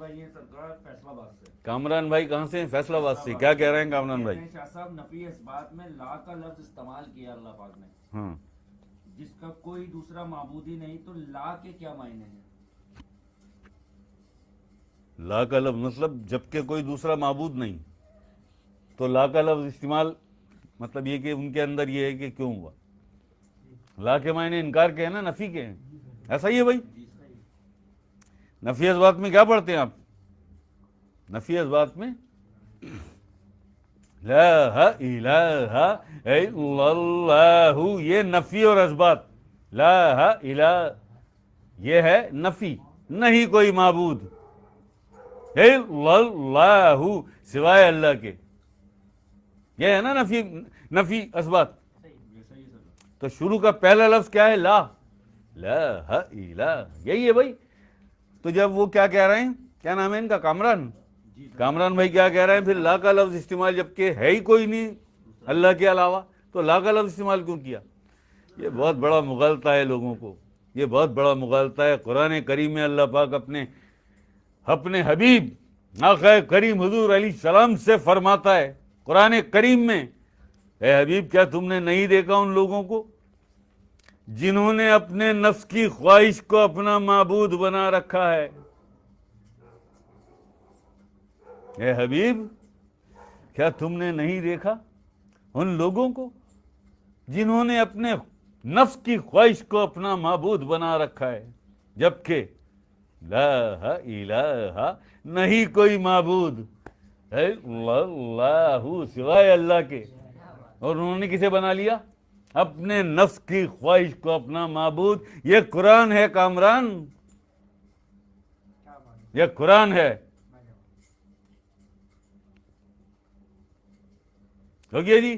بھائی یہ سرکار فیصلہ آباد سے. کامران بھائی کہاں سے ہیں؟ فیصلہ آباد سے. کیا کہہ رہے ہیں کامران بھائی؟ شاہ صاحب نفی اس بات میں لا کا لفظ استعمال کیا اللہ پاک نے، ہاں، جس کا کوئی دوسرا معبود ہی نہیں، تو لا کے کیا معنی ہیں؟ لا کا لفظ مطلب جبکہ کوئی دوسرا معبود نہیں، تو لا کا لفظ استعمال مطلب یہ کہ ان کے اندر یہ ہے کہ کیوں ہوا. لا کے معنی انکار کے ہیں نا، نفی کے ہیں. ایسا ہی ہے بھائی. نفی اس بات میں کیا پڑھتے ہیں آپ؟ نفی اس بات میں لا الہ الا اللہ، یہ نفی اور اثبات. لا الہ یہ ہے نفی، نہیں کوئی معبود الا اللہ سوائے اللہ کے. یہ ہے نا نفی اثبات. تو شروع کا پہلا لفظ کیا ہے؟ لا. لا الہ، یہی ہے بھائی. تو جب وہ کیا کہہ رہے ہیں، کیا نام ہے ان کا، کامران بھائی کیا کہہ رہے ہیں پھر لا کا لفظ استعمال جبکہ ہے ہی کوئی نہیں اللہ کے علاوہ، تو لا کا لفظ استعمال کیوں کیا؟ یہ بہت بڑا مغالطہ ہے لوگوں کو، یہ بہت بڑا مغالطہ ہے. قرآن کریم میں اللہ پاک اپنے حبیب آقا کریم حضور علیہ السلام سے فرماتا ہے قرآن کریم میں، اے حبیب کیا تم نے نہیں دیکھا ان لوگوں کو جنہوں نے اپنے نفس کی خواہش کو اپنا معبود بنا رکھا ہے؟ اے حبیب کیا تم نے نہیں دیکھا ان لوگوں کو جنہوں نے اپنے نفس کی خواہش کو اپنا معبود بنا رکھا ہے، جبکہ لا الہ نہیں کوئی معبود الا اللہ سوائے اللہ کے. اور انہوں نے کسے بنا لیا؟ اپنے نفس کی خواہش کو اپنا معبود. یہ قرآن ہے کامران، یہ قرآن ہے. ہو گیا جی.